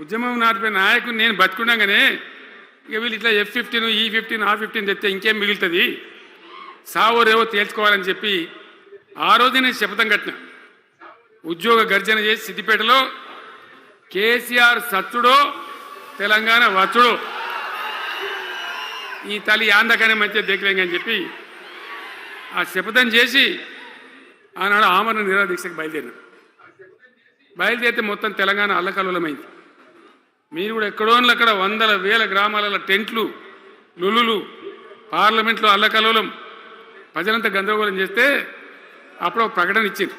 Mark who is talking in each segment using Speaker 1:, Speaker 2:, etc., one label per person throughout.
Speaker 1: ఉద్యమం నాటిపోయిన నాయకుడు నేను బతుకున్నాగానే ఇక వీళ్ళు ఇట్లా F-15 E-15 R-15 తెస్తే ఇంకేం మిగులుతుంది, సావో రేవో తేల్చుకోవాలని చెప్పి ఆ రోజు నేను శపథం కట్టిన. ఉద్యోగ గర్జన చేసి సిద్దిపేటలో కేసీఆర్ సచ్చుడో తెలంగాణ వచ్చుడో ఈ తల్లి ఆందకనే మంచిగా దిగలేం అని చెప్పి ఆ శపథం చేసి ఆనాడు ఆమరణ నిరాహార దీక్షకు బయలుదేరితే మొత్తం తెలంగాణ అల్లకల్లోలమైంది. మీరు కూడా ఎక్కడో అక్కడ వందల వేల గ్రామాలలో టెంట్లు లులులు పార్లమెంట్లో అల్లకల్లోలం ప్రజలంతా గందరగోళం చేస్తే అప్పుడు ఒక ప్రకటన ఇచ్చింది.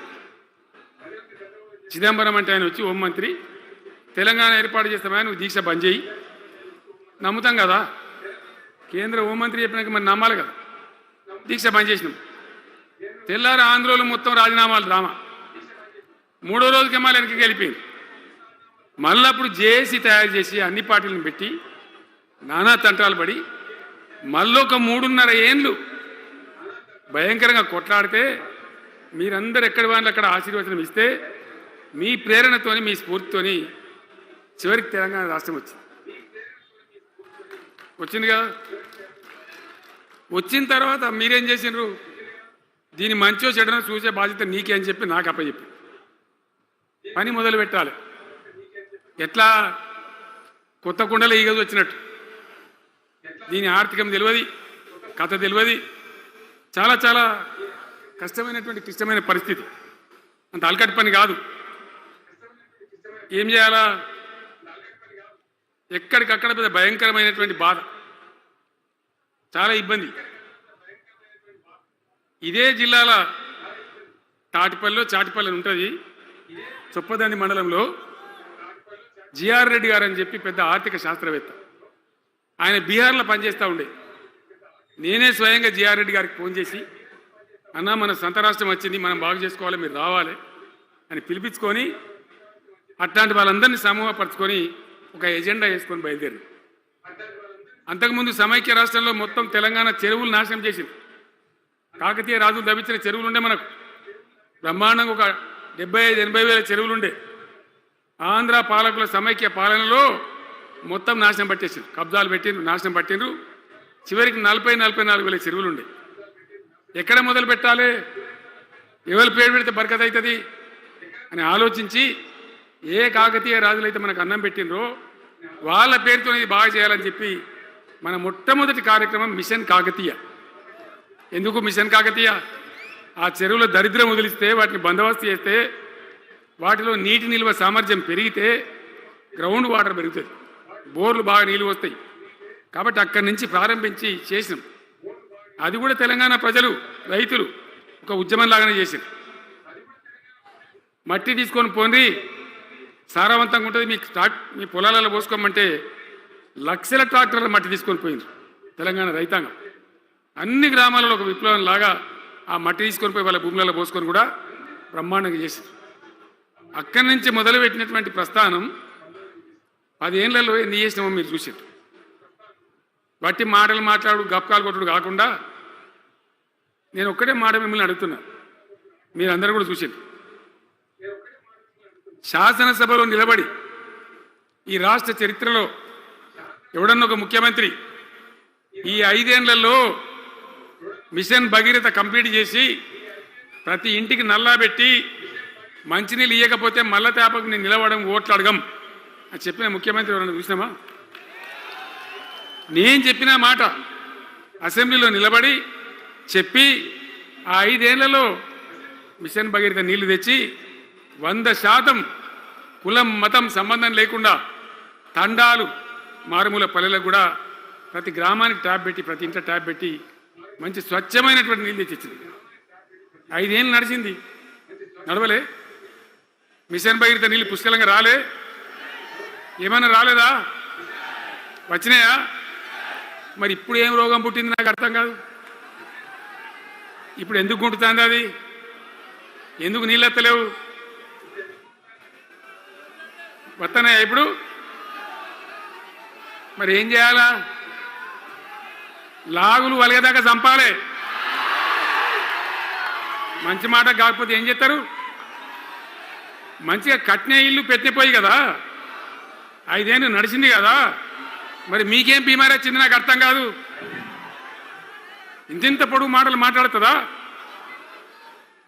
Speaker 1: చిదంబరం అంటే ఆయన వచ్చి హోంమంత్రి తెలంగాణ ఏర్పాటు చేస్తామని నువ్వు దీక్ష బంద్ చేయి, నమ్ముతాం కదా, కేంద్ర హోంమంత్రి చెప్పినాక మరి నమ్మాలి కదా, దీక్ష బంద్ చేసినాం. తెల్లారి ఆంధ్రోలు మొత్తం రాజీనామాలు డ్రామా. మూడో రోజుకి మళ్ళీ వెనక్కి వెళ్ళిపోయింది. మళ్ళీ అప్పుడు జేఏసీ తయారు చేసి అన్ని పార్టీలను పెట్టి నానా తంటాలు పడి మళ్ళొక 3.5 ఏళ్ళు భయంకరంగా కొట్లాడితే మీరందరూ ఎక్కడి వాళ్ళు అక్కడ ఆశీర్వచనం ఇస్తే మీ ప్రేరణతోని మీ స్ఫూర్తితోని చివరికి తెలంగాణ రాష్ట్రం వచ్చింది కదా. వచ్చిన తర్వాత మీరేం చేసినారు, దీని మంచో చెడనో చూసే బాధ్యత నీకే అని చెప్పి నాకు అప్పచెప్పి పని మొదలు పెట్టాలి. ఎట్లా కొత్త కుండలో ఈగ వచ్చినట్టు దీని ఆర్థికం తెలియదు, కథ తెలియదు, చాలా చాలా కష్టమైనటువంటి క్లిష్టమైన పరిస్థితి. అంత అలకటి పని కాదు. ఏం చేయాలా, ఎక్కడికక్కడ పెద్ద భయంకరమైనటువంటి బాధ, చాలా ఇబ్బంది. ఇదే జిల్లాల చాటిపల్లి ఉంటుంది, చొప్పదండి మండలంలో జిఆర్ రెడ్డి గారు అని చెప్పి పెద్ద ఆర్థిక శాస్త్రవేత్త, ఆయన బీహార్లో పనిచేస్తూ ఉండే. నేనే స్వయంగా జిఆర్ రెడ్డి గారికి ఫోన్ చేసి, అన్న మన సొంత రాష్ట్రం వచ్చింది, మనం బాగు చేసుకోవాలి, మీరు రావాలి అని పిలిపించుకొని అట్లాంటి వాళ్ళందరినీ సమూహపరచుకొని ఒక ఎజెండా వేసుకొని బయలుదేరి. అంతకుముందు సమైక్య రాష్ట్రంలో మొత్తం తెలంగాణ చెరువులు నాశనం చేసింది. కాకతీయ రాజులు తవ్వించిన చెరువులు ఉండే మనకు బ్రహ్మాండంగా ఒక 75-80 వేల చెరువులు ఉండే. ఆంధ్ర పాలకుల సమైక్య పాలనలో మొత్తం నాశనం పట్టేసారు, కబ్జాలు పెట్టిండ్రు, నాశనం పట్టిండ్రు. చివరికి 40-44 వేల చెరువులు ఉండే. ఎక్కడ మొదలు పెట్టాలి, ఎవరి పేరు పెడితే బరకత అవుతుంది అని ఆలోచించి ఏ కాకతీయ రాజులైతే మనకు అన్నం పెట్టినరో వాళ్ళ పేరుతో ఇది బాగా చేయాలని చెప్పి మన మొట్టమొదటి కార్యక్రమం మిషన్ కాకతీయ. ఎందుకు మిషన్ కాకతీయ, ఆ చెరువుల దరిద్రం వదిలిస్తే, వాటిని బందోబస్తు చేస్తే, వాటిలో నీటి నిల్వ సామర్థ్యం పెరిగితే గ్రౌండ్ వాటర్ పెరుగుతుంది, బోర్లు బాగా నీళ్ళు వస్తాయి. కాబట్టి అక్కడి నుంచి ప్రారంభించి చేసినాం. అది కూడా తెలంగాణ ప్రజలు రైతులు ఒక ఉద్యమంలాగానే చేశారు. మట్టి తీసుకొని పోండి, సారవంతంగా ఉంటుంది, మీ పొలాలలో పోసుకోమంటే లక్షల ట్రాక్టర్ల మట్టి తీసుకొని పోయింది తెలంగాణ రైతాంగం. అన్ని గ్రామాలలో ఒక విప్లవం లాగా ఆ మట్టి తీసుకొని పోయి వాళ్ళ భూములలో పోసుకొని కూడా బ్రహ్మాండంగా చేశారు. అక్కడి నుంచి మొదలుపెట్టినటువంటి ప్రస్థానం 10 ఏళ్లలో ఎన్ని చేసినామో మీరు చూసారు. వట్టి మాటలు మాట్లాడు గప్కాలు కొట్టుడు కాకుండా నేను ఒక్కటే మాట మిమ్మల్ని అడుగుతున్నా, మీరందరూ కూడా చూసారు. శాసనసభలో నిలబడి ఈ రాష్ట్ర చరిత్రలో ఎవడన్నా ఒక ముఖ్యమంత్రి ఈ 5 ఏళ్లలో మిషన్ భగీరథ కంప్లీట్ చేసి ప్రతి ఇంటికి నల్లా పెట్టి మంచినీళ్ళు ఇవ్వకపోతే మల్ల తేపకు నేను నిలవడం ఓట్లు అడగం అని చెప్పిన ముఖ్యమంత్రి ఎవరన్నా చూసినామా? నేను చెప్పిన మాట అసెంబ్లీలో నిలబడి చెప్పి ఆ 5 ఏళ్లలో మిషన్ భగీరథ నీళ్లు తెచ్చి 100% కులం మతం సంబంధం లేకుండా తండాలు మారుమూల పల్లెలకు కూడా ప్రతి గ్రామానికి ట్యాప్ పెట్టి, ప్రతి ఇంట్లో ట్యాప్ పెట్టి మంచి స్వచ్ఛమైనటువంటి నీళ్ళు తెచ్చిచ్చింది. 5 ఏళ్ళు నడిచింది, నడవలే. మిషన్ భగీరథ నీళ్ళు పుష్కలంగా రాలే, ఏమన్నా రాలేదా? వచ్చినాయా? మరి ఇప్పుడు ఏం రోగం పుట్టింది నాకు అర్థం కాదు. ఇప్పుడు ఎందుకు గుంటుతుంది అది? ఎందుకు నీళ్ళు ఎత్తలేవు? వస్తున్నాయా ఇప్పుడు? మరి ఏం చేయాలా? లాగులు వలిగేదాకా చంపాలి. మంచి మాట కాకపోతే ఏం చేస్తారు? మంచిగా కట్టిన ఇల్లు పెట్టిపోయి కదా, 5 ఏళ్ళు నడిచింది కదా, మరి మీకేం బీమారి వచ్చింది నాకు అర్థం కాదు. ఇంతింత పొడుగు మాటలు మాట్లాడుతుందా?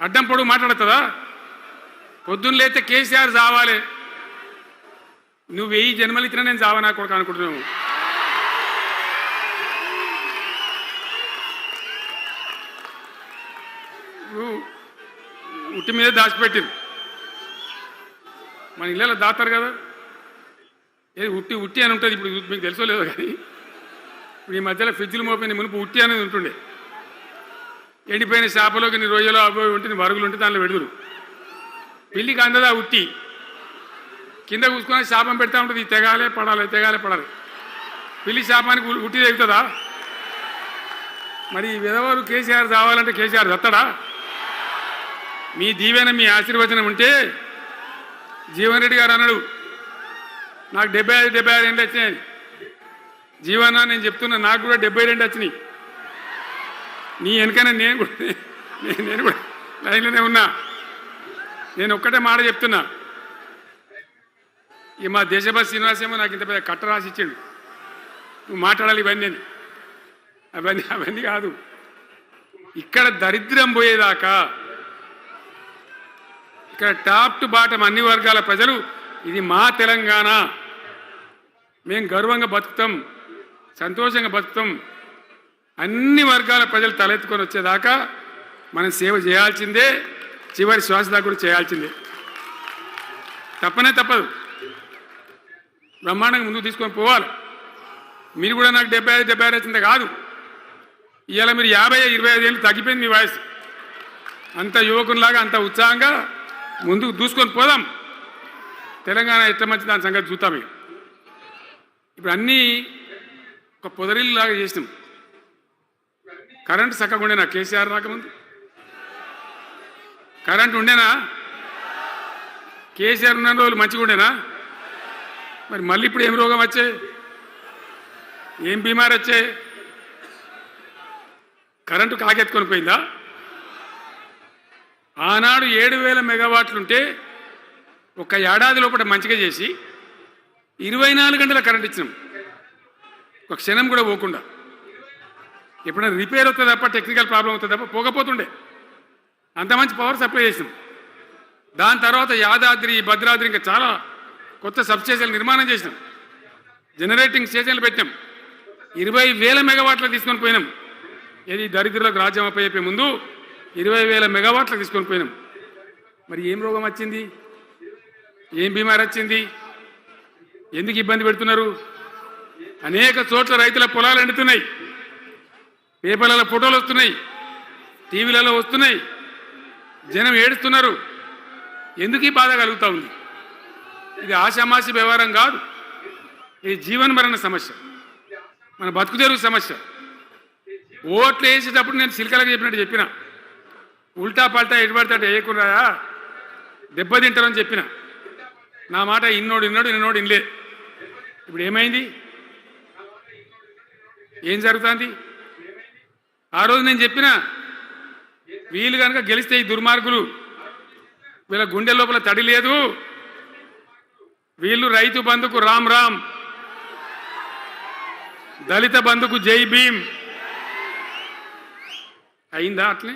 Speaker 1: అడ్డం పొడుగు మాట్లాడుతుందా? పొద్దున్న లేతే కేసీఆర్ చావాలి, నువ్వు 1000 జన్మలు ఇచ్చినా నేను చావనా కొడుకు అనుకుంటున్నావు. ఉట్టి మీద దాచిపెట్టింది, మన ఇళ్ళలో దాతారు కదా, ఏది ఉట్టి ఉట్టి అని ఉంటుంది. ఇప్పుడు మీకు తెలుసో లేదో కానీ ఇప్పుడు ఈ మధ్యలో ఫ్రిడ్జ్లు మోపోయిన మునుపు ఉట్టి అనేది ఉంటుండే. ఎండిపోయిన చేపలోకి నీ రొయ్యలో అవి ఉంటే మరుగులు ఉంటే దానిలో పెడుదురు. పిల్లికి అందదా ఉట్టి, కింద కూసుకొని శాపం పెడతా ఉంటుంది, తెగాలే పడాలి తెగాలే పడాలి. పిల్లి శాపానికి ఉట్టి తెగుతుందా? మరి విధవారు కేసీఆర్ చావాలంటే కేసీఆర్ చస్తాడా? మీ దీవెన మీ ఆశీర్వచనం ఉంటే జీవన్ రెడ్డి గారు అన్నాడు, నాకు 75 ఏళ్ళు వచ్చినాయి. జీవన నేను చెప్తున్నా, నాకు కూడా 72 వచ్చినాయి. నీ వెనకనే నేను కూడా లైన్లోనే ఉన్నా. నేను ఒక్కటే మాట చెప్తున్నా, ఈ మా దేశభక్తి శ్రీనివాసేమో నాకు ఇంత పెద్ద కట్ట రాసి ఇచ్చాడు, నువ్వు మాట్లాడాలి ఇవన్నీ అవన్నీ కాదు. ఇక్కడ దరిద్రం పోయేదాకా, ఇక్కడ టాప్ టు బాటం అన్ని వర్గాల ప్రజలు ఇది మా తెలంగాణ, మేము గర్వంగా బతుకుతాం, సంతోషంగా బతుకుతాం, అన్ని వర్గాల ప్రజలు తలెత్తుకొని వచ్చేదాకా మనం సేవ చేయాల్సిందే, చివరి శ్వాస దాకా కూడా చేయాల్సిందే, తప్పనే తప్పదు. బ్రహ్మాండంగా ముందుకు తీసుకొని పోవాలి. మీరు కూడా నాకు 75 వచ్చింది కాదు, ఇవాళ మీరు 50-25 ఏళ్ళు తగ్గిపోయింది మీ వయసు. అంత యువకునిలాగా అంత ఉత్సాహంగా ముందుకు దూసుకొని పోదాం. తెలంగాణ ఎట్లా మంచి దాని సంగతి చూద్దాం. ఇప్పుడు అన్నీ ఒక పొదరిల్లు లాగా చేసినాం. కరెంటు చక్కగా ఉండేనా కేసీఆర్ రాకముందు? కరెంటు ఉండేనా? కేసీఆర్ ఉన్న రోజులు మంచిగా ఉండేనా? మరి మళ్ళీ ఇప్పుడు ఏం రోగం వచ్చే, ఏం బీమారి వచ్చే? కరెంటు కాకెత్తుకొని పోయిందా? ఆనాడు 7000 మెగావాట్లుంటే ఒక ఏడాది లోపల మంచిగా చేసి 24 గంటల కరెంట్ ఇచ్చినాం, ఒక క్షణం కూడా పోకుండా. ఎప్పుడైనా రిపేర్ అవుతుంది తప్ప, టెక్నికల్ ప్రాబ్లం అవుతుంది తప్ప పోకపోతుండే. అంత మంచి పవర్ సప్లై చేసినాం. దాని తర్వాత యాదాద్రి, భద్రాద్రి ఇంకా చాలా కొత్త సబ్స్టేషన్లు నిర్మాణం చేసినాం, జనరేటింగ్ స్టేషన్లు పెట్టినాం, 20,000 మెగావాట్లకు తీసుకొని పోయినాం. ఏది దరిద్రులకు రాజ్యం అప్పయ్యే ముందు 20,000 మెగావాట్లకు తీసుకొని పోయినాం. మరి ఏం రోగం వచ్చింది, ఏం బీమారి వచ్చింది, ఎందుకు ఇబ్బంది పెడుతున్నారు? అనేక చోట్ల రైతుల పొలాలు ఎండుతున్నాయి, పేపర్లలో ఫోటోలు వస్తున్నాయి, టీవీలలో వస్తున్నాయి, జనం ఏడుస్తున్నారు. ఎందుకు ఈ బాధ కలుగుతూ ఉంది? ఇది ఆషామాషి వ్యవహారం కాదు, ఇది జీవనమరణ సమస్య, మన బతుకు తెరుగు సమస్య. ఓట్లు వేసేటప్పుడు నేను సిల్కలకు చెప్పినట్టు చెప్పిన, ఉల్టా పల్టా ఎటుపడితే వేయకుండా దెబ్బతింటారని చెప్పిన. నా మాట ఇన్నోడు ఇనలే. ఇప్పుడు ఏమైంది? ఏం జరుగుతుంది? ఆ రోజు నేను చెప్పిన, వీళ్ళు కనుక గెలిస్తే ఈ దుర్మార్గులు, వీళ్ళ గుండె లోపల తడి లేదు, వీళ్ళు రైతు బంధుకు రామ్ రామ్, దళిత బంధుకు జై భీమ్. అయిందా? అట్లే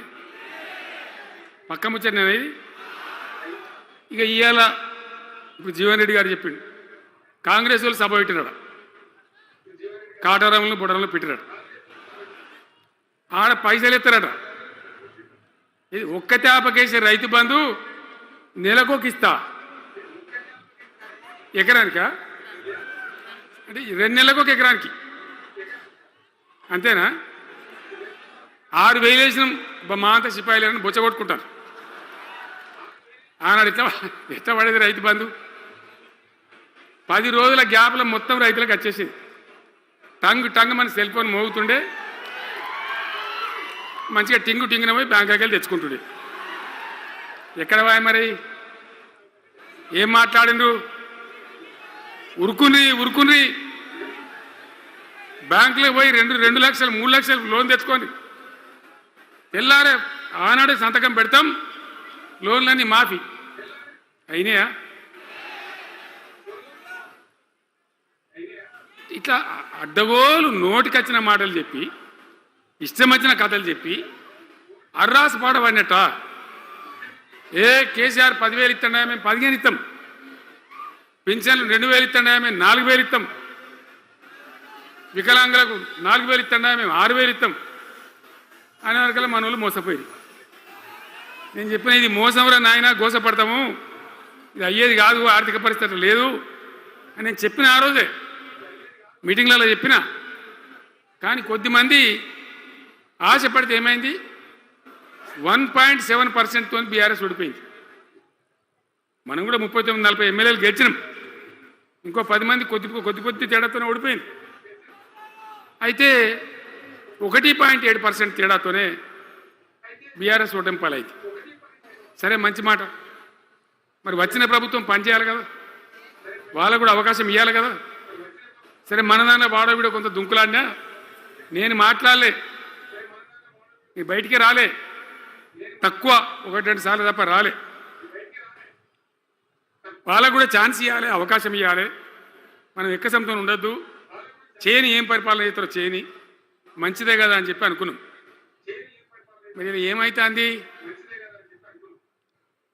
Speaker 1: పక్క ముచ్చట అనేది. ఇక ఇవాళ ఇప్పుడు జీవన్ రెడ్డి గారు చెప్పిండు, కాంగ్రెస్ వాళ్ళు సభ పెట్టినాడు, కాటారంలో బుడరంలో పెట్టినాడు, ఆడ పైసలు ఎత్తారట. ఇది ఒక్క తేపకేసే రైతు బంధు నెలకొకిస్తా, ఎకరానికా అంటే 2 నెలలకు ఒక ఎకరానికి అంతేనా? 6,000 వేసినాం, మా అంతా సిపాయిలేరని బొచ్చ కొట్టుకుంటారు. ఆనాడు ఎట్లా పడేది రైతు బంధు? 10 రోజుల గ్యాప్లో మొత్తం రైతులకు వచ్చేసింది. టంగ్ మన సెల్ ఫోన్ మోగుతుండే, మంచిగా టింగున పోయి బ్యాంకుకి వెళ్ళి తెచ్చుకుంటుండే. ఎక్కడ పోయి మరి? ఏం మాట్లాడిండ్రు? ఉరుకుని బ్యాంకులో పోయి 2 లక్షలు 3 లక్షలు లోన్ తెచ్చుకోండి. తెల్లారే ఆనాడే సంతకం పెడతాం, లోన్లన్నీ మాఫీ అయినాయా? ఇట్లా అడ్డగోలు నోటికొచ్చిన మాటలు చెప్పి ఇష్టం వచ్చిన కథలు చెప్పి అర్రాసు పాట పడినట్ట. కేసీఆర్ 10,000 ఇస్తాడా, మేము 15 ఇస్తాం. పెన్షన్లు 2,000 ఇస్తాడా, మేము 4,000 ఇస్తాం. వికలాంగులకు 4,000 ఇస్తాడా, మేము 6,000 ఇస్తాం అనే వరకల్లా మన వాళ్ళు మోసపోయి. నేను చెప్పిన ఇది మోసంరా నాయన, గోసపడతాము, ఇది అయ్యేది కాదు, ఆర్థిక పరిస్థితి లేదు అని నేను చెప్పిన ఆ రోజే మీటింగ్లలో చెప్పిన. కానీ కొద్దిమంది ఆశపడితే ఏమైంది, 1.7%తో బీఆర్ఎస్ ఓడిపోయింది. మనం కూడా 39-40 ఎమ్మెల్యేలు గెలిచినాం. ఇంకో 10 మంది కొద్ది తేడాతోనే ఓడిపోయింది. అయితే 1.7% తేడాతోనే బీఆర్ఎస్ ఓటమి పాలైంది. సరే, మంచి మాట. మరి వచ్చిన ప్రభుత్వం పనిచేయాలి కదా, వాళ్ళకు కూడా అవకాశం ఇవ్వాలి కదా. సరే, మన దాంట్లో వాడవిడ కొంత దుంకులాడినా నేను మాట్లాడలే, నీ బయటికి రాలే, తక్కువ 1-2 సార్లు తప్ప రాలే. వాళ్ళకు కూడా ఛాన్స్ ఇవ్వాలి, అవకాశం ఇవ్వాలి. మనం ఎక్కసంతో ఉండొద్దు, చేయని ఏం పరిపాలన చేస్తారో చేయని, మంచిదే కదా అని చెప్పి అనుకున్నాం. మరి ఏమైతుంది,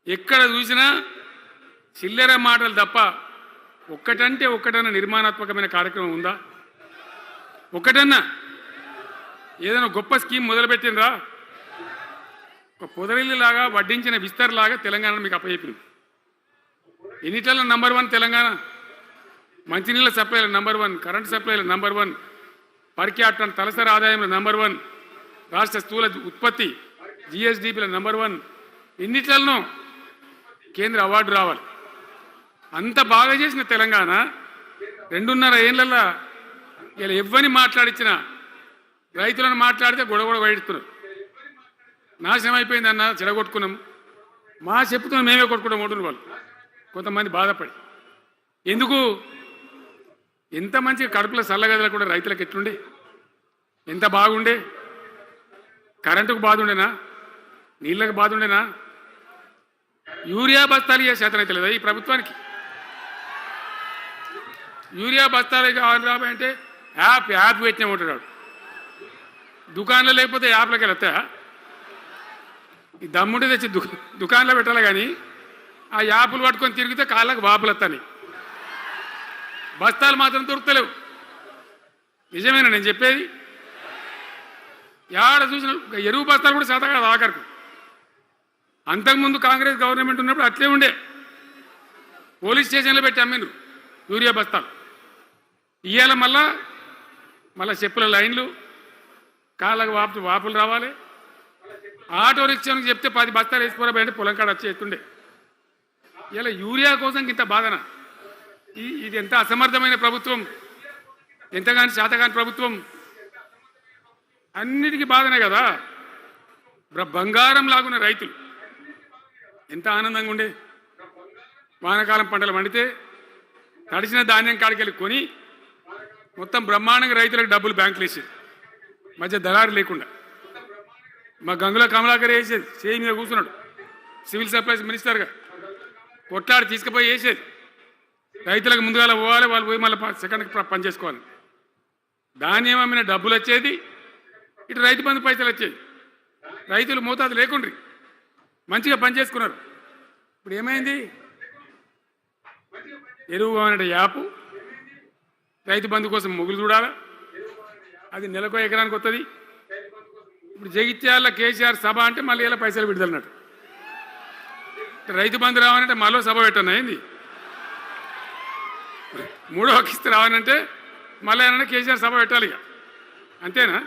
Speaker 1: ఎక్కడ చూసినా చిల్లర మాటలు తప్ప ఒక్కటంటే ఒక్కటన్నా నిర్మాణాత్మకమైన కార్యక్రమం ఉందా? ఒక్కటన్నా ఏదైనా గొప్ప స్కీమ్ మొదలుపెట్టినరా? ఒక పొదరిల్లులాగా వడ్డించిన విస్తరలాగా తెలంగాణ మీకు అప్పచెప్పింది. ఎన్నిట్లలో నంబర్ 1 తెలంగాణ. మంచినీళ్ళ సప్లైల నంబర్ 1, కరెంటు సప్లైల నంబర్ 1, పర్ క్యాపిటల్ తలసరి ఆదాయంలో నంబర్ 1, రాష్ట్ర స్థూల ఉత్పత్తి జిఎస్డిపిల నంబర్ 1. ఎన్నిట్లలో కేంద్ర అవార్డు రావాలి. అంత బాగా చేసిన తెలంగాణ 2.5 ఏళ్లలో ఇలా ఎవ్వని మాట్లాడించినా రైతులను మాట్లాడితే గొడవ వైడుతున్నారు. నాశనం అయిపోయిందన్న, చెడగొట్టుకున్నాం, మా చెప్పుతున్నాం, మేమే కొట్టుకుంటాం ఓటున్న వాళ్ళు కొంతమంది బాధపడి. ఎందుకు? ఎంత మంచిగా కడుపులో చల్లగదలు కూడా రైతులకు ఎట్లుండే, ఎంత బాగుండే. కరెంటుకు బాధ ఉండేనా, నీళ్ళకు బాధ ఉండేనా? యూరియా బస్తాలు ఏ శాతం అయితే లేదా ఈ ప్రభుత్వానికి? యూరియా బస్తాలు కావాలి రాబాయంటే యాప్ పెట్టినా ఉంటాడు. దుకాణంలో లేకపోతే యాప్లోకి వెళ్తాయా? ఈ దమ్ముంటే తెచ్చి దుకాణంలో పెట్టాలి, కానీ ఆ యాప్లు పట్టుకొని తిరిగితే కాళ్ళకు వాపులు వస్తాయి. బస్తాలు మాత్రం దొరుకుతలేవు. నిజమేనా నేను చెప్పేది? యాడ చూసిన ఎరువు బస్తాలు కూడా శాతం కాదు ఆఖరికి. అంతకుముందు కాంగ్రెస్ గవర్నమెంట్ ఉన్నప్పుడు అట్లే ఉండే, పోలీస్ స్టేషన్లో పెట్టి అమ్మిండ్రు యూరియా బస్తాలు. ఇవాళ మళ్ళా చెప్పుల లైన్లు, కాళ్ళకు వాపులు రావాలి. ఆటో రిక్షానికి చెప్తే 10 బస్తాలు వేసుకోరాబోయంటే పొలం కాడ వచ్చి ఎత్తుండే. ఇలా యూరియా కోసం ఇంత బాధన? ఇది ఎంత అసమర్థమైన ప్రభుత్వం, ఎంతగాని శాతగాని ప్రభుత్వం. అన్నిటికీ బాధనే కదా. బంగారం లాగున్న రైతులు ఎంత ఆనందంగా ఉండే. వానాకాలం పంటలు పండితే తడిసిన ధాన్యం కాడికెళ్ళి కొని మొత్తం బ్రహ్మాండంగా రైతులకు డబ్బులు బ్యాంకులు వేసేది, మధ్య దళారు లేకుండా. మా గంగుల కమలాకర్ వేసేది, చేయి మీద కూర్చున్నాడు సివిల్ సప్లైస్ మినిస్టర్గా, కొట్లాడి తీసుకుపోయి వేసేది. రైతులకు ముందుగా పోవాలి, వాళ్ళు పోయి మళ్ళీ సెకండ్కి పని చేసుకోవాలి. ధాన్యం అమ్మిన డబ్బులు వచ్చేది, ఇటు రైతు బంధు పైసలు వచ్చేది. రైతులు మోతాదు లేకుండ్రి, మంచిగా పని చేసుకున్నారు. ఇప్పుడు ఏమైంది? ఎరువు అనే యాపు, రైతు బంధు కోసం మొగులు చూడాలా, అది నెలకో ఎకరానికి వస్తుంది. ఇప్పుడు జగిత్యాల కేసీఆర్ సభ అంటే మళ్ళీ ఇలా పైసలు విడుదలన్నట్టు. రైతు బంధు రావాలంటే మళ్ళీ సభ పెట్టను అయింది. 3వ కిస్తీ రావాలంటే మళ్ళీ ఏమన్నా కేసీఆర్ సభ పెట్టాలి ఇక, అంతేనా?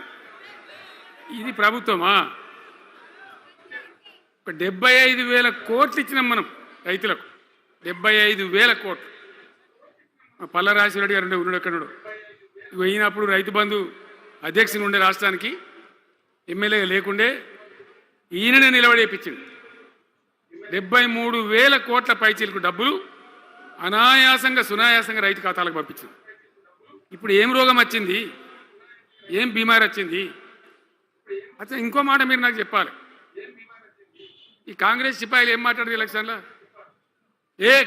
Speaker 1: ఇది ప్రభుత్వమా? ఒక 75,000 కోట్లు ఇచ్చినాం మనం రైతులకు, 75,000 కోట్లు. పల్లరాజశేఖర రెడ్డి గారు ఉన్నాడు ఎక్కడున్నాడు, పోయినప్పుడు రైతు బంధు అధ్యక్షుని ఉండే రాష్ట్రానికి ఎమ్మెల్యే లేకుండే ఈయననే నిలబడేపించింది. 73,000 కోట్ల పైచీలకు డబ్బులు అనాయాసంగా సునాయాసంగా రైతు ఖాతాలకు పంపించింది. ఇప్పుడు ఏం రోగం వచ్చింది, ఏం బీమారి వచ్చింది? అచ్చా, ఇంకో మాట మీరు నాకు చెప్పాలి. ఈ కాంగ్రెస్ సిపాయిలు ఏం మాట్లాడదు ఎలక్షన్లో?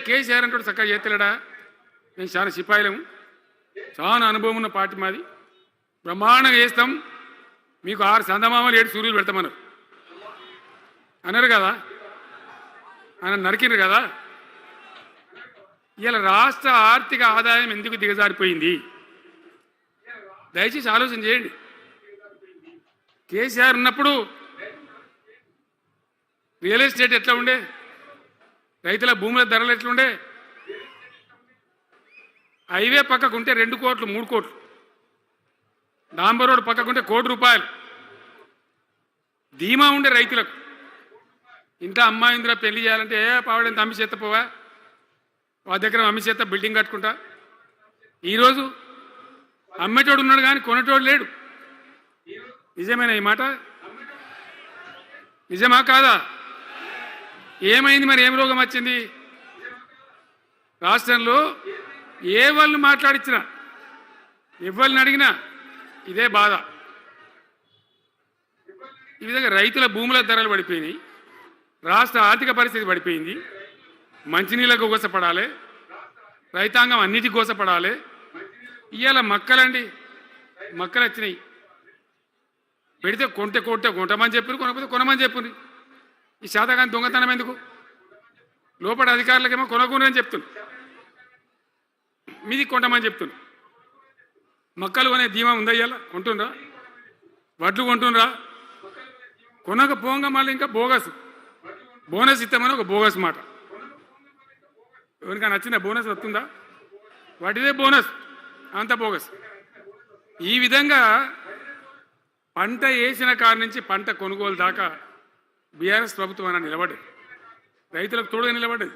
Speaker 1: కేసీఆర్ అంటాడు చక్కగా చేస్తలేడా, మేము చాలా సిపాయిలము, చాలా అనుభవం ఉన్న పార్టీ మాది. బ్రహ్మాండంగా చేస్తాం. మీకు 6 సందమామలు 7 సూర్యులు పెడతామన్నారు అన్నారు కదా, ఆయన నరికిరు కదా. ఇలా రాష్ట్ర ఆర్థిక ఆదాయం ఎందుకు దిగజారిపోయింది? దయచేసి ఆలోచన చేయండి. కేసీఆర్ ఉన్నప్పుడు రియల్ ఎస్టేట్ ఎట్లా ఉండే, రైతుల భూముల ధరలు ఎట్లుండే, హైవే పక్కకుంటే 2 కోట్లు 3 కోట్లు, డాంబర్ రోడ్ పక్కకుంటే ₹1 కోటి ధీమా ఉండే రైతులకు. ఇంట్లో అమ్మాయి ఇందులో పెళ్లి చేయాలంటే పావడంత అమ్మి చేత పోవా, వాళ్ళ దగ్గర అమ్మి చేత బిల్డింగ్ కట్టుకుంటా. ఈరోజు అమ్మేటోడు ఉన్నాడు కానీ కొనేటోడు లేడు. నిజమేనా ఈ మాట? నిజమా కాదా? ఏమైంది మరి? ఏం రోగం వచ్చింది రాష్ట్రంలో? ఏ వాళ్ళని మాట్లాడించినా ఎవరిని అడిగినా ఇదే బాధ. ఈ విధంగా రైతుల భూముల ధరలు పడిపోయినాయి, రాష్ట్ర ఆర్థిక పరిస్థితి పడిపోయింది, మంచినీళ్ళకు గోసపడాలి, రైతాంగం అన్నిటికీ గోసపడాలి. ఇవాళ మక్కలండి, మక్కలు వచ్చినాయి. పెడితే కొంటమని చెప్పారు, కొనకపోతే కొనమని చెప్పారు. ఈ శాతకాని దొంగతనం ఎందుకు? లోపల అధికారులకేమో కొనకూడదని చెప్తున్నారు, మీది కొంటమని చెప్తున్నారు. మక్కలు కొనే ధీమా ఉందా? ఇవాళ కొంటుండ్రా? వడ్లు కొంటుండ్రా? కొనకపోగా మళ్ళీ ఇంకా బోనస్ ఇస్తామని ఒక బోగస్ మాట. ఎవరికైనా నచ్చిందా? బోనస్ వస్తుందా? వాటిదే బోనస్, అంత బోగస్. ఈ విధంగా పంట వేసిన కాడ నుంచి పంట కొనుగోలు దాకా బీఆర్ఎస్ ప్రభుత్వం అన్న నిలబడ్డది, రైతులకు తోడుగా నిలబడ్డది,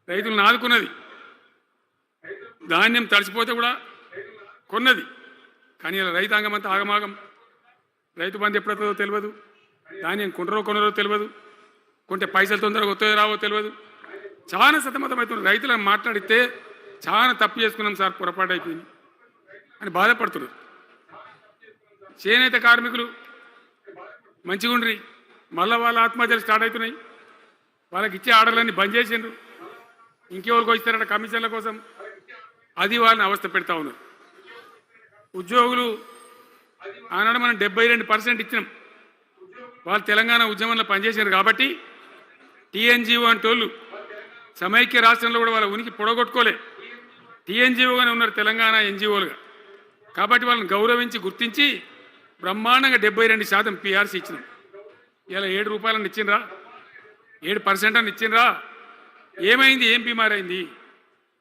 Speaker 1: రైతులను ఆదుకున్నది. ధాన్యం తడిసిపోతే కూడా కొన్నది. కానీ ఇలా రైతాంగం అంతా ఆగమాగం. రైతు బంధు ఎప్పుడవుతుందో తెలియదు, ధాన్యం కొనరో తెలియదు, కొంటే పైసలు తొందరగా వస్తాయో రావో తెలియదు. చాలా సతమతమవుతున్నారు. రైతులను మాట్లాడితే చాలా తప్పు చేసుకున్నాం సార్, పొరపాటు అయిపోయింది అని బాధపడుతున్నారు. చేనేత కార్మికులు మంచిగా ఉండ్రి, మళ్ళీ వాళ్ళ ఆత్మహత్యలు స్టార్ట్ అవుతున్నాయి. వాళ్ళకి ఇచ్చే ఆర్డర్లన్నీ బంద్ చేసిండ్రు. ఇంకెవరికి ఇస్తారట కమిషన్ల కోసం, అది వాళ్ళని అవస్థ పెడతా ఉన్నారు. ఉద్యోగులు ఆనాడు మనం 72% ఇచ్చినాం. వాళ్ళు తెలంగాణ ఉద్యమంలో పనిచేశారు కాబట్టి టీఎన్జిఓ అంటోళ్ళు సమైక్య రాష్ట్రంలో కూడా వాళ్ళ ఉనికి పొడగొట్టుకోలే. టీఎన్జిఓగానే ఉన్నారు తెలంగాణ ఎన్జిఓలుగా. కాబట్టి వాళ్ళని గౌరవించి గుర్తించి బ్రహ్మాండంగా 72% పీఆర్సీ ఇచ్చినాం. ఇలా ₹7 ఇచ్చిండ్రా, 7% అని ఇచ్చిండ్రా. ఏమైంది? ఏం బీమారైంది?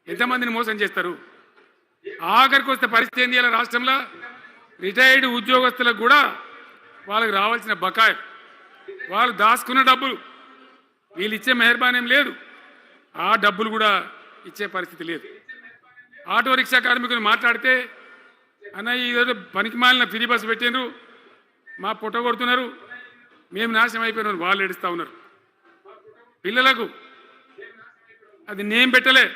Speaker 1: ఎంతమందిని మోసం చేస్తారు? ఆఖరికి వస్తే పరిస్థితి ఏంది? ఇలా రాష్ట్రంలో రిటైర్డ్ ఉద్యోగస్తులకు కూడా వాళ్ళకి రావాల్సిన బకాయి, వాళ్ళు దాచుకున్న డబ్బులు వీళ్ళు ఇచ్చే మెహర్బానేం లేదు, ఆ డబ్బులు కూడా ఇచ్చే పరిస్థితి లేదు. ఆటో రిక్షా కార్మికులు మాట్లాడితే అన్న ఈరోజు పనికి మాలిన ఫ్రీ బస్సు పెట్టినారు, మా పుట్ట కొడుతున్నారు, మేము నాశనం అయిపోయినారు, వాళ్ళు ఏడుస్తూ ఉన్నారు. పిల్లలకు అది నేమ్ పెట్టలే.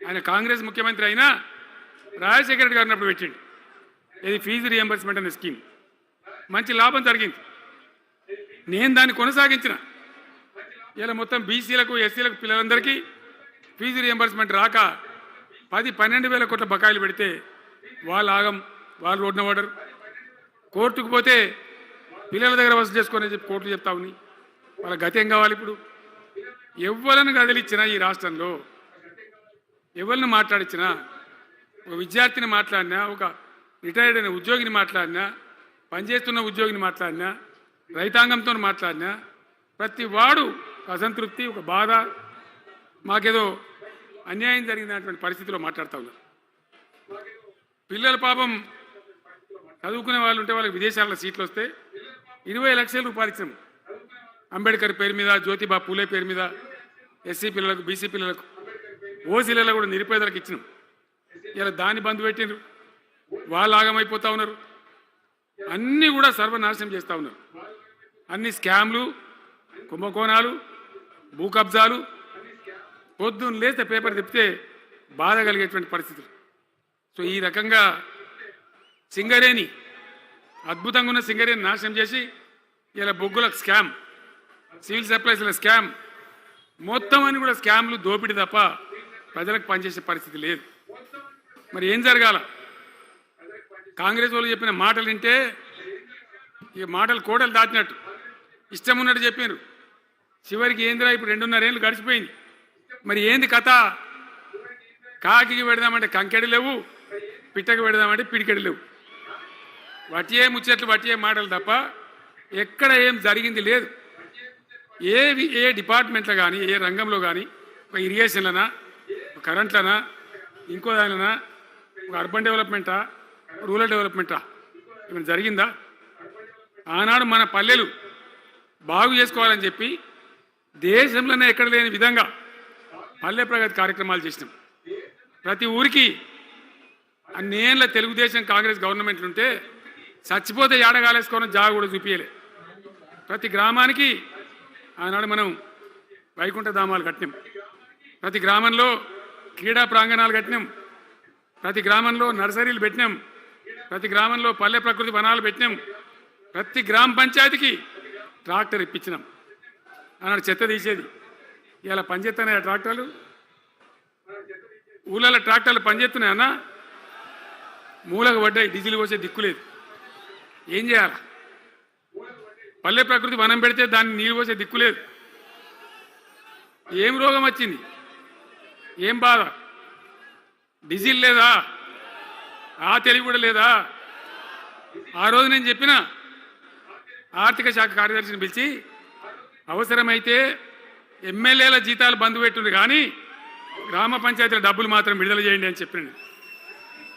Speaker 1: ఆయన కాంగ్రెస్ ముఖ్యమంత్రి అయినా రాజశేఖర రెడ్డి గారు ఉన్నప్పుడు పెట్టిండు ఇది ఫీజు రియంబర్స్మెంట్ అనే స్కీమ్. మంచి లాభం జరిగింది. నేను దాన్ని కొనసాగించిన. ఇలా మొత్తం బీసీలకు ఎస్సీలకు పిల్లలందరికీ ఫీజు రియంబర్స్మెంట్ రాక 10-12 వేల కోట్ల బకాయిలు పెడితే వాళ్ళు ఆగం, వాళ్ళు రోడ్డున పడరు. కోర్టుకు పోతే పిల్లల దగ్గర వసూలు చేసుకొని చెప్పి కోర్టులు చెప్తా ఉన్నాయి. వాళ్ళ గతి ఏం కావాలి? ఇప్పుడు ఎవరిని కదిలిచ్చినా ఈ రాష్ట్రంలో, ఎవరిని మాట్లాడించినా, ఒక విద్యార్థిని మాట్లాడినా, ఒక రిటైర్డ్ అయిన ఉద్యోగిని మాట్లాడినా, పనిచేస్తున్న ఉద్యోగిని మాట్లాడినా, రైతాంగంతో మాట్లాడినా ప్రతి వాడు అసంతృప్తి, ఒక బాధ, మాకేదో అన్యాయం జరిగినటువంటి పరిస్థితిలో మాట్లాడుతూ ఉన్నారు. పిల్లల పాపం చదువుకునే వాళ్ళు ఉంటే వాళ్ళకి విదేశాల్లో సీట్లు వస్తే 20 లక్షల రూపాయలు ఇచ్చినాం. అంబేద్కర్ పేరు మీద, జ్యోతిబా పూలే పేరు మీద ఎస్సీ పిల్లలకు, బీసీ పిల్లలకు, ఓసీలలో కూడా నిరుపేదలకు ఇచ్చినాం. ఇలా దాన్ని బంద్ పెట్టినారు. వాళ్ళు ఆగమైపోతూ ఉన్నారు. అన్నీ కూడా సర్వనాశనం చేస్తూ ఉన్నారు. అన్ని స్కామ్లు, కుంభకోణాలు, భూ కబ్జాలు. పొద్దున్న లేస్తే పేపర్ తిప్పితే బాధ కలిగేటువంటి పరిస్థితులు. సో ఈ రకంగా సింగరేణి, అద్భుతంగా ఉన్న సింగరేణి నాశనం చేసి ఇలా బొగ్గులకు స్కామ్, సివిల్ సప్లైస్ల స్కామ్, మొత్తం అని కూడా స్కామ్లు, దోపిడీ తప్ప ప్రజలకు పనిచేసే పరిస్థితి లేదు. మరి ఏం జరగాల? కాంగ్రెస్ వాళ్ళు చెప్పిన మాటలు వింటే ఈ మాటలు కోటలు దాటినట్టు ఇష్టం ఉన్నట్టు చెప్పారు. చివరికి ఏందిరా ఇప్పుడు 2.5 ఏళ్ళు గడిచిపోయింది. మరి ఏంది కథ? కాకి పెడదామంటే కంకెడి లేవు, పిట్టకి పెడదామంటే పిడికెడి లేవు. వటియే ముచ్చట్లు వటియే మాటలు తప్ప ఎక్కడ ఏం జరిగింది లేదు. ఏ డిపార్ట్మెంట్లో కానీ ఏ రంగంలో కానీ ఒక ఇరిగేషన్లనా, ఒక కరెంట్లనా, ఇంకో దానిలనా, ఒక అర్బన్ డెవలప్మెంటా, రూరల్ డెవలప్మెంటా ఏమైనా జరిగిందా? ఆనాడు మన పల్లెలు బాగు చేసుకోవాలని చెప్పి దేశంలోనే ఎక్కడ లేని విధంగా పల్లె ప్రగతి కార్యక్రమాలు చేసినాం. ప్రతి ఊరికి అన్నేళ్ళ తెలుగుదేశం కాంగ్రెస్ గవర్నమెంట్లు ఉంటే చచ్చిపోతే ఏడగాలేసుకోవడం జాగ కూడా చూపించలే. ప్రతి గ్రామానికి ఆనాడు మనం వైకుంఠ ధామాలు కట్టినాం. ప్రతి గ్రామంలో క్రీడా ప్రాంగణాలు కట్టినాం. ప్రతి గ్రామంలో నర్సరీలు పెట్టినాం. ప్రతి గ్రామంలో పల్లె ప్రకృతి వనాలు పెట్టినాం. ప్రతి గ్రామ పంచాయతీకి ట్రాక్టర్ ఇప్పించినాం. ఆనాడు చెత్త తీసేది, ఇలా పనిచేస్తున్నాయి ట్రాక్టర్లు. ఊళ్ళలో ట్రాక్టర్లు పనిచేస్తున్నాయి అన్న, మూలకు పడ్డాయి, డీజిల్ పోసే దిక్కులేదు. ఏం చేయాలి? పల్లె ప్రకృతి వనం పెడితే దాన్ని నీళ్ళు పోసే దిక్కులేదు. ఏం రోగం వచ్చింది? ఏం బాధ? డీజిల్ లేదా? ఆ తెలివి కూడా లేదా? ఆ రోజు నేను చెప్పిన ఆర్థిక శాఖ కార్యదర్శిని పిలిచి అవసరమైతే ఎమ్మెల్యేల జీతాలు బంద్ పెట్టుండ్రు కానీ గ్రామ పంచాయతీల డబ్బులు మాత్రం విడుదల చేయండి అని చెప్పినండి.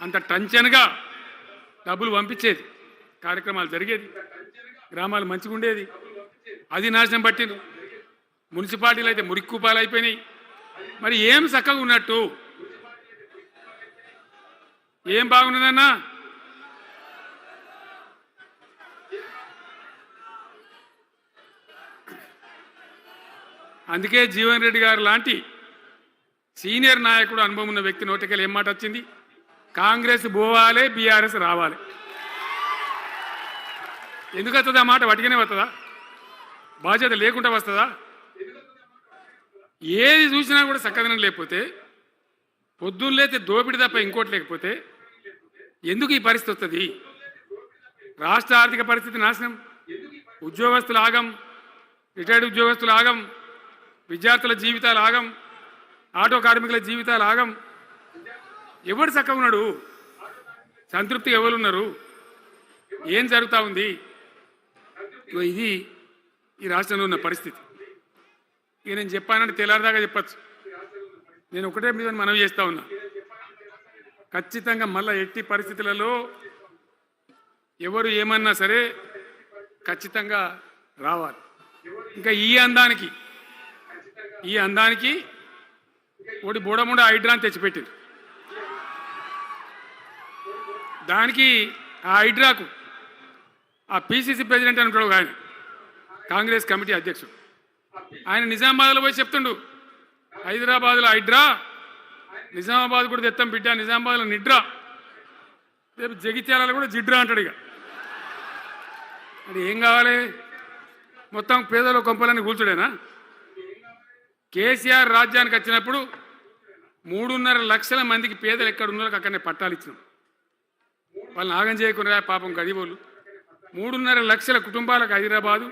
Speaker 1: అంత టెన్షన్గా డబ్బులు పంపించేది, కార్యక్రమాలు జరిగేది, గ్రామాలు మంచిగా ఉండేది. అది నాశనం పట్టింది. మున్సిపాలిటీలు అయితే మురిక్కుపాలు అయిపోయినాయి. మరి ఏం చక్కగా ఉన్నట్టు? ఏం బాగున్నదన్నా? అందుకే జీవన్ రెడ్డి గారు లాంటి సీనియర్ నాయకుడు, అనుభవం ఉన్న వ్యక్తి నోటికెళ్ళి ఏం మాట వచ్చింది? కాంగ్రెస్ పోవాలి, బీఆర్ఎస్ రావాలి. ఎందుకు వస్తుంది ఆ మాట? వటిగానే వస్తుందా? బాధ్యత లేకుండా వస్తుందా? ఏది చూసినా కూడా చక్కదనం లేకపోతే, పొద్దున్న లేతే దోపిడి తప్ప ఇంకోటి లేకపోతే ఎందుకు ఈ పరిస్థితి వస్తుంది? రాష్ట్ర ఆర్థిక పరిస్థితి నాశనం, ఉద్యోగస్తులు ఆగం, రిటైర్డ్ ఉద్యోగస్తులు ఆగం, విద్యార్థుల జీవితాలు ఆగం, ఆటో కార్మికుల జీవితాలు ఆగం. ఎవరు చక్కగా ఉన్నాడు? సంతృప్తి ఎవరున్నారు? ఏం జరుగుతూ ఉంది? ఇది ఈ రాష్ట్రంలో ఉన్న పరిస్థితి. ఇక నేను చెప్పానంటే తెల్లారిదాకా చెప్పచ్చు. నేను ఒకటే మీద మనవి చేస్తూ ఉన్నా, ఖచ్చితంగా మళ్ళీ ఎట్టి పరిస్థితులలో ఎవరు ఏమన్నా సరే ఖచ్చితంగా రావాలి. ఇంకా ఈ అందానికి ఒకటి బోడముండ హైడ్రాని తెచ్చిపెట్టింది. దానికి ఆ హైడ్రాకు ఆ పిసిసి ప్రెసిడెంట్ అని ఉంటాడు ఆయన, కాంగ్రెస్ కమిటీ అధ్యక్షుడు, ఆయన నిజామాబాద్లో పోయి చెప్తుండు, హైదరాబాద్లో హైడ్రా, నిజామాబాద్ కూడా తెత్తాం బిడ్డ, నిజామాబాద్లో నిడ్రా, రేపు జగిత్యాలలో కూడా జిడ్రా అంటాడు. ఇక అది ఏం కావాలి? మొత్తం పేదల కొంపలని కూల్చుడేనా? కేసీఆర్ రాజ్యానికి వచ్చినప్పుడు 3.5 లక్షల మందికి పేదలు ఎక్కడ ఉన్నారో అక్కడనే పట్టాలు ఇచ్చినాం. వాళ్ళని ఆగం చేయకుండా పాపం గరీబోళ్ళు 3.5 లక్షల కుటుంబాలకు హైదరాబాదు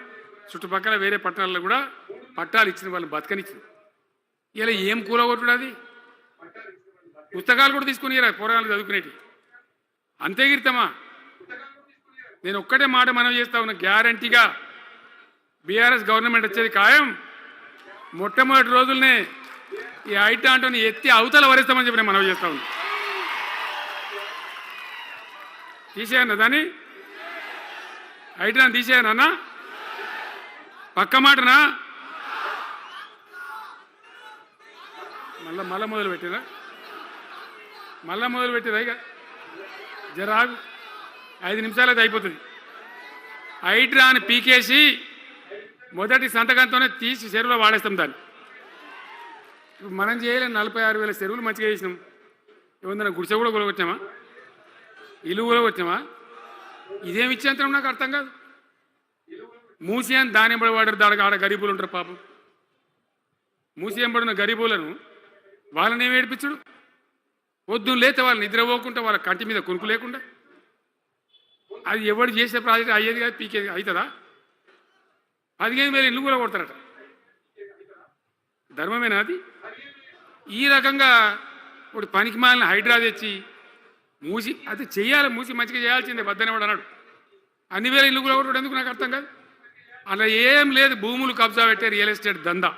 Speaker 1: చుట్టుపక్కల వేరే పట్టణాల్లో కూడా పట్టాలు ఇచ్చిన వాళ్ళని బతకనిచ్చింది. ఇలా ఏం కూలగొట్టుడు? అది పుస్తకాలు కూడా తీసుకుని పోరాలు చదువుకునేటి అంతే గిరితమా? నేను ఒక్కటే మాట మనం చేస్తా ఉన్నా, గ్యారంటీగా బీఆర్ఎస్ గవర్నమెంట్ వచ్చేది ఖాయం. మొట్టమొదటి రోజులనే ఈ ఐటాంటోని ఎత్తి అవతల వరేస్తామని చెప్పి నేను మనం చేస్తా ఉన్నా. తీసేయన్నా దాన్ని, ఐటాన్ తీసేయనన్నా? పక్క మాటనా? మళ్ళా మొదలు పెట్టిరా? ఇక జరాగు, 5 నిమిషాలు అయితే అయిపోతుంది. హైడ్రాని పీకేసి మొదటి సంతకంతోనే తీసి చెరువులో వాడేస్తాం దాన్ని. ఇప్పుడు మనం చేయలేం. 46,000 చెరువులు మంచిగా చేసినాం. ఏమన్నా గుడిసె కూడా కొలగొచ్చామా? ఇల్లు కొలగొచ్చామా? ఇదేమి ఇచ్చేంతరం నాకు అర్థం కాదు. మూసి అని దాని ఎంబడి వాడారు, దానికి ఆడ గరీబులు ఉంటారు పాపం. మూసి ఎంబడిన గరీబులను వాళ్ళని ఏమి ఏడిపించడు? పొద్దున్న లేతే వాళ్ళు నిద్రపోకుండా వాళ్ళ కంటి మీద కొనుక్కు లేకుండా అది ఎవరు చేసే ప్రాజెక్ట్ అయ్యేది కాదు, పీకేది అవుతుందా? 15,000 ఇల్లు కూడా కొడతారట. ధర్మమేనా అది? ఈ రకంగా ఇప్పుడు పనికి మాలిన హైడ్రా తెచ్చి మూసి అది చెయ్యాలి, మూసి మంచిగా చేయాల్సిందే వద్దనేవాడు అన్నాడు. అన్ని వేల ఇల్లు కూడా కొట్టడం ఎందుకు నాకు అర్థం కాదు. అలా ఏం లేదు, భూములు కబ్జా పెట్టే రియల్ ఎస్టేట్ దందా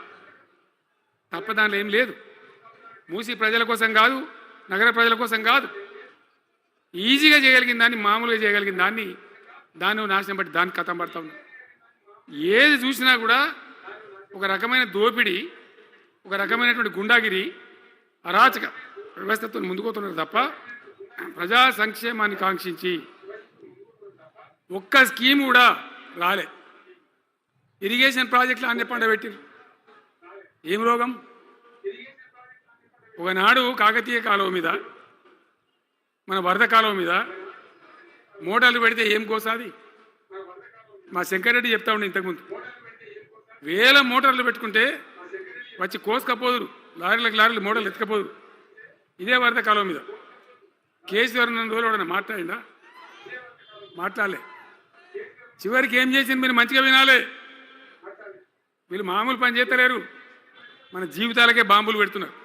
Speaker 1: తప్ప దానిలో ఏం లేదు. మూసి ప్రజల కోసం కాదు, నగర ప్రజల కోసం కాదు, ఈజీగా చేయగలిగిన దాన్ని, మామూలుగా చేయగలిగిన దాన్ని నాశనం బట్టి దాన్ని కథం పడతా ఉన్నాం. ఏది చూసినా కూడా ఒక రకమైన దోపిడీ, ఒక రకమైనటువంటి గుండాగిరి, అరాచక వ్యవస్థతో ముందుకోతున్నారు తప్ప ప్రజా సంక్షేమాన్ని కాంక్షించి ఒక్క స్కీమ్ కూడా రాలే. ఇరిగేషన్ ప్రాజెక్టులు అన్ని పండబెట్టారు. ఏం రోగం? ఒకనాడు కాకతీయ కాలువ మీద, మన వరద కాలువ మీద మోటార్లు పెడితే ఏం కోసాది? మా శంకరెడ్డి చెప్తా ఉండే ఇంతకుముందు, వేల మోటార్లు పెట్టుకుంటే వచ్చి కోసుకపోదురు, లారీలు మోటార్లు ఎత్తుకపోదురు. ఇదే వరద కాలువ మీద కేసీఆర్ నన్ను రోజులు మాట్లాడిందా? మాట్లాడలే. చివరికి ఏం చేసింది మీరు మంచిగా వినాలి. వీళ్ళు మామూలు పని చేస్తలేరు, మన జీవితాలకే బాంబులు పెడుతున్నారు.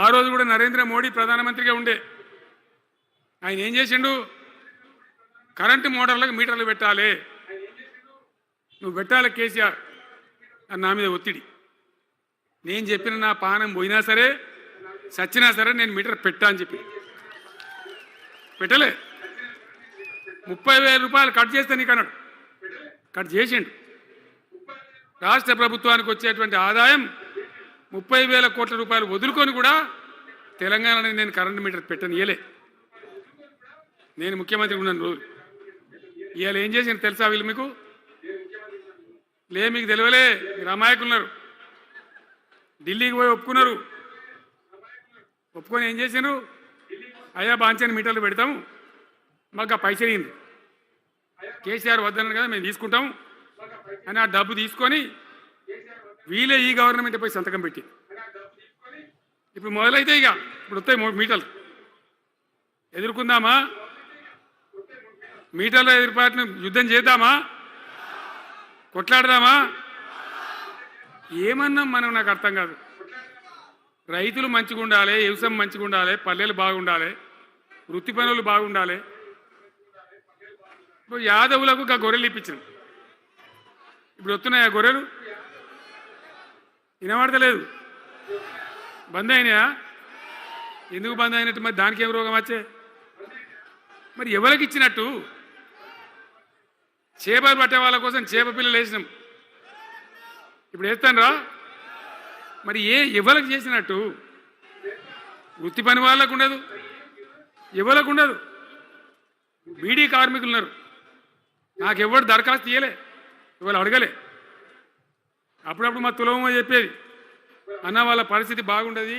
Speaker 1: ఆ రోజు కూడా నరేంద్ర మోడీ ప్రధానమంత్రిగా ఉండే ఆయన ఏం చేసిండు? కరెంటు మోటార్లకు మీటర్లు పెట్టాలి, నువ్వు పెట్టాలి కేసీఆర్ అని నా మీద ఒత్తిడి. నేను చెప్పిన నా పానం పోయినా సరే, సచ్చినా సరే నేను మీటర్ పెట్టా అని చెప్పి పెట్టలే. 30,000 రూపాయలు కట్ చేస్తే నీకు అన్నాడు, కట్ చేసిండు. రాష్ట్ర ప్రభుత్వానికి వచ్చేటువంటి ఆదాయం 30,000 కోట్ల రూపాయలు వదులుకొని కూడా తెలంగాణలో నేను కరెంటు మీటర్ పెట్టనియలే. నేను ముఖ్యమంత్రి ఉన్నాను రోజు. ఇవాళ ఏం చేసింది తెలుసా వీళ్ళు మీకు? మీకు తెలియలే, మీరు అమాయకులున్నారు. ఢిల్లీకి పోయి ఒప్పుకున్నారు. ఒప్పుకొని ఏం చేశారు? అయ్యా బాంచని మీటర్లు పెడతాము, మాకు ఆ పైసలు ఇయ్యండి, కేసీఆర్ వద్దన్నారు కదా మేము తీసుకుంటాము అని ఆ డబ్బు తీసుకొని వీళ్ళే ఈ గవర్నమెంట్ పోయి సంతకం పెట్టి ఇప్పుడు మొదలైతే ఇక ఇప్పుడు వస్తాయి మీటర్లు. ఎదుర్కొందామా? మీటర్ల ఎదురుపాటును యుద్ధం చేద్దామా? కొట్లాడదామా? ఏమన్నాం మనం? నాకు అర్థం కాదు. రైతులు మంచిగా ఉండాలి, వ్యవసాయం మంచిగా ఉండాలి, పల్లెలు బాగుండాలి, వృత్తి పనులు బాగుండాలి. ఇప్పుడు యాదవులకు ఒక గొర్రెలు ఇప్పించాం. ఇప్పుడు వస్తున్నాయా గొర్రెలు? వినబడతలేదు. బంద్ అయినాయా? ఎందుకు బంద్ అయినట్టు? మరి దానికి ఏం రోగం వచ్చే? మరి ఎవరికి ఇచ్చినట్టు? చేపలు పట్టే వాళ్ళ కోసం చేప పిల్లలు వేసినాం, ఇప్పుడు వేస్తాను రా. మరి ఎవరికి చేసినట్టు? వృత్తి పని వాళ్ళకు ఉండదు, ఎవరికి ఉండదు. బీడీ కార్మికులు ఉన్నారు, నాకెవ్వరు దరఖాస్తు ఇయ్యలే, ఇవాళ అడగలే. అప్పుడప్పుడు మా తులవమ్మ చెప్పేది, అన్న వాళ్ళ పరిస్థితి బాగుండదు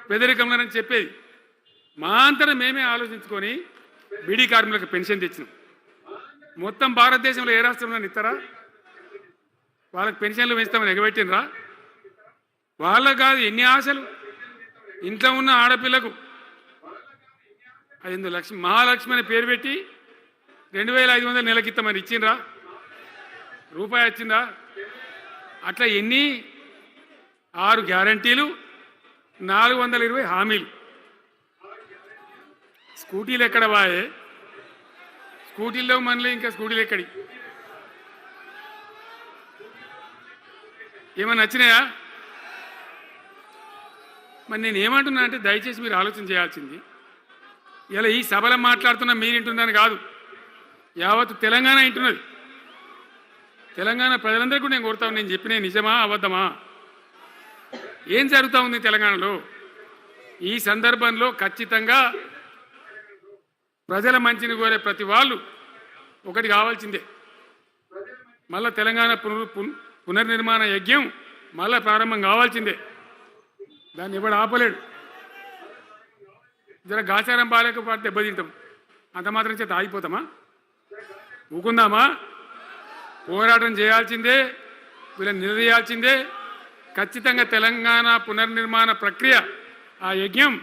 Speaker 1: పేదరికంలోనని చెప్పేది. మా అంతరం మేమే ఆలోచించుకొని బీడీ కార్మికులకు పెన్షన్ తెచ్చినాం. మొత్తం భారతదేశంలో ఏ రాష్ట్రంలో ఇస్తారా? వాళ్ళకి పెన్షన్లు పెంచుతామని ఎగబెట్టినరా? వాళ్ళకు కాదు ఎన్ని ఆశలు. ఇంట్లో ఉన్న ఆడపిల్లకు 5 లక్షలు మహాలక్ష్మి అని పేరు పెట్టి 2,500 నెలకిస్తామని ఇచ్చిండ్రా? రూపాయి వచ్చిందా? అట్లా ఎన్ని 6 గ్యారంటీలు, 420 హామీలు. స్కూటీలు ఎక్కడ బాయే? స్కూటీల్లో మనలే, ఇంకా స్కూటీలు ఎక్కడి? ఏమన్నా నచ్చినాయా? మరి నేను ఏమంటున్నా అంటే దయచేసి మీరు ఆలోచన చేయాల్సింది, ఇలా ఈ సభలో మాట్లాడుతున్నా మీరు వింటున్నాను కాదు, యావత్ తెలంగాణ వింటున్నది. తెలంగాణ ప్రజలందరికీ నేను కోరుతాను, నేను చెప్పిన నిజమా అబద్ధమా, ఏం జరుగుతూ ఉంది తెలంగాణలో? ఈ సందర్భంలో ఖచ్చితంగా ప్రజల మంచిని కోరే ప్రతి వాళ్ళు ఒకటి కావాల్సిందే, మళ్ళా తెలంగాణ పునర్నిర్మాణ యజ్ఞం మళ్ళా ప్రారంభం కావాల్సిందే. దాన్ని ఎవడు ఆపలేడు. జర గాచారం బాలేకపోతే దెబ్బతింటాం, అంత మాత్రం చేత ఆగిపోతామా? ఊకుందామా? పోరాటం చేయాల్సిందే, వీళ్ళని నిలదీయాల్సిందే. ఖచ్చితంగా తెలంగాణ పునర్నిర్మాణ ప్రక్రియ, ఆ యజ్ఞం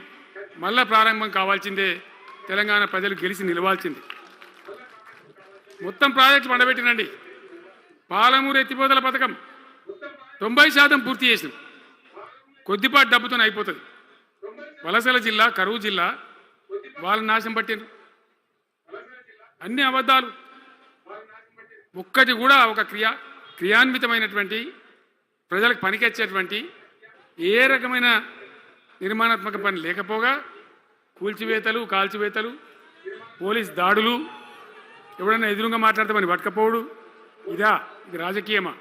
Speaker 1: మళ్ళా ప్రారంభం కావాల్సిందే. తెలంగాణ ప్రజలు గెలిచి నిలవాల్సింది. మొత్తం ప్రాజెక్టు పండబెట్టినండి. పాలమూరు ఎత్తిపోతల పథకం 90% పూర్తి చేసినాం. కొద్దిపాటి డబ్బుతో అయిపోతుంది. వలసల జిల్లా, కరువు జిల్లా, వాళ్ళ నాశనం పట్టిండ్రు. అన్ని అబద్ధాలు. ఒక్కటి కూడా ఒక క్రియాన్వితమైనటువంటి ప్రజలకు పనికొచ్చేటువంటి ఏ రకమైన నిర్మాణాత్మక పని లేకపోగా కూల్చివేతలు, కాల్చివేతలు, పోలీస్ దాడులు, ఎవడన్నా ఎదురుగా మాట్లాడితే పట్టుకపోవడు. ఇది రాజకీయమా?